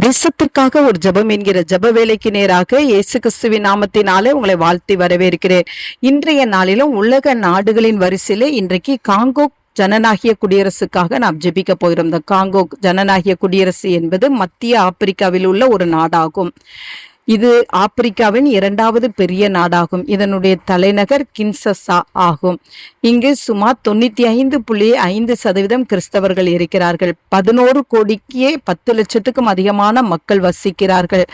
தேசத்திற்காக ஒரு ஜெபம் என்கிற ஜெப வேலைக்கு நேராக இயேசு கிறிஸ்துவின் நாமத்தினாலே உங்களை வாழ்த்தி வரவேற்கிறேன். இன்றைய நாளிலும் உலக நாடுகளின் வரிசையிலே இன்றைக்கு காங்கோ ஜனநாயக குடியரசுக்காக நாம் ஜெபிக்க போகிறோம். இந்த காங்கோ ஜனநாயக குடியரசு என்பது மத்திய ஆப்பிரிக்காவில் உள்ள ஒரு நாடாகும். இது ஆப்பிரிக்காவின் 2வது பெரிய நாடாகும். இதனுடைய தலைநகர் கின்சசா ஆகும். இங்கு சுமார் 95.5% கிறிஸ்தவர்கள் இருக்கிறார்கள். 11 கோடிக்கே 10 லட்சத்துக்கும் அதிகமான மக்கள் வசிக்கிறார்கள்.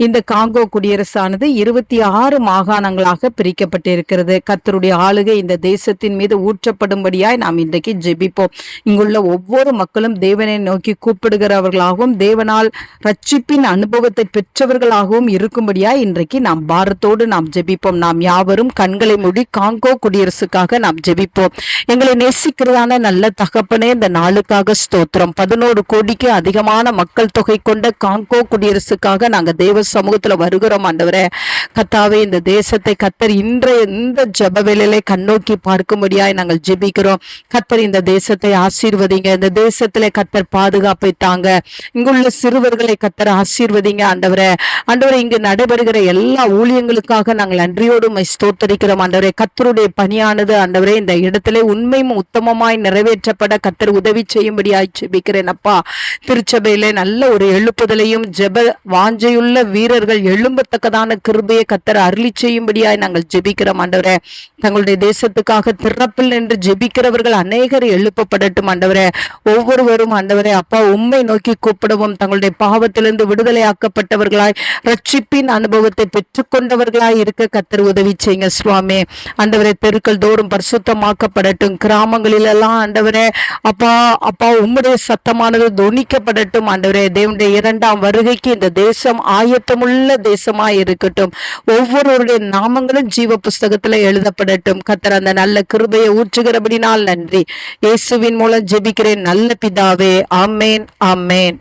இந்த காங்கோ குடியரசானது 26 மாகாணங்களாக பிரிக்கப்பட்டிருக்கிறது. கர்த்தருடைய ஆளுகை இந்த தேசத்தின் மீது ஊற்றப்படும்படியாய் நாம் இன்றைக்கு ஜெபிப்போம். இங்குள்ள ஒவ்வொரு மக்களும் தேவனை நோக்கி கூப்பிடுகிறவர்களாகவும் தேவனால் ரட்சிப்பின் அனுபவத்தை பெற்றவர்களாகவும் இருக்கும்படியாய் இன்றைக்கு நாம் பாரத்தோடு நாம் ஜெபிப்போம். நாம் யாவரும் கண்களை மூடி காங்கோ குடியரசுக்காக நாம் ஜெபிப்போம். எங்களை நேசிக்கிறதான நல்ல தகப்பனே, இந்த நாளுக்காக ஸ்தோத்திரம். 11 கோடிக்கு அதிகமான மக்கள் தொகை கொண்ட காங்கோ குடியரசுக்காக நாங்கள் தேவ சமூகத்துல வருகிறோம். ஆண்டவரே கர்த்தாவே, இந்த தேசத்தை கர்த்தர் இன்றைய இந்த ஜெப வேளையிலே கண்ணோக்கி பார்க்கும்படியாய் நாங்கள் ஜெபிக்கிறோம். கர்த்தர் இந்த தேசத்தை ஆசீர்வதிங்க. இந்த தேசத்திலே கர்த்தர் பாதுகாப்பை தாங்க. இங்குள்ள சிறுவர்களை கர்த்தர் ஆசீர்வதிங்க. ஆண்டவரே இங்கு நடைபெறுகிற எல்லா ஊழியங்களுக்காக நாங்கள் நன்றியோடு ஸ்தோத்தரிக்கிறோம். ஆண்டவரே கர்த்தருடைய பணியானது ஆண்டவரே இந்த இடத்திலே உண்மையும் உத்தமமாய் நிறைவேற்றப்பட கர்த்தர் உதவி செய்யும்படியாய் ஜெபிக்கிறேன். அப்பா, திருச்சபையிலே நல்ல ஒரு எழுப்புதலையும் ஜெப வாஞ்சையுள்ள வீரர்கள் எழும்பத்தக்கதான கிருபையை கர்த்தர் அருளி செய்யும்படியாய் நாங்கள் ஜெபிக்கிறோம். ஆண்டவரே தங்களுடைய தேசத்துக்காக திறப்பில் என்று ஜெபிக்கிறவர்கள் அநேகர் எழுப்பப்படட்டும். ஆண்டவரே ஒவ்வொருவரும் ஆண்டவரே அப்பா உம்மை நோக்கி கூப்பிடவும் தங்களுடைய பாவத்திலிருந்து விடுதலை ஆக்கப்பட்டவர்களாய் ரட்சிப்பின் அனுபவத்தை பெற்றுக்கொண்டவர்களாய் இருக்க கர்த்தர் உதவி செய்யுங்க சுவாமி. ஆண்டவரே தெருக்கள் தோறும் பரிசுத்தமாக்கப்படட்டும். கிராமங்களிலெல்லாம் ஆண்டவரே அப்பா உம்முடைய சத்தமானது தொனிக்கப்படட்டும். ஆண்டவரே தேவனுடைய 2ஆம் வருகைக்கு இந்த தேசம் ஆயத்தமுள்ள தேசமாய் இருக்கட்டும். ஒவ்வொருவருடைய நாமங்களும் ஜீவ புஸ்தகத்துல எழுதப்படட்டும். கர்த்தர் அந்த நல்ல கிருபையை ஊற்றுகிறபடினால் நன்றி. இயேசுவின் மூலம் ஜெபிக்கிறேன் நல்ல பிதாவே. ஆமேன் ஆமேன்.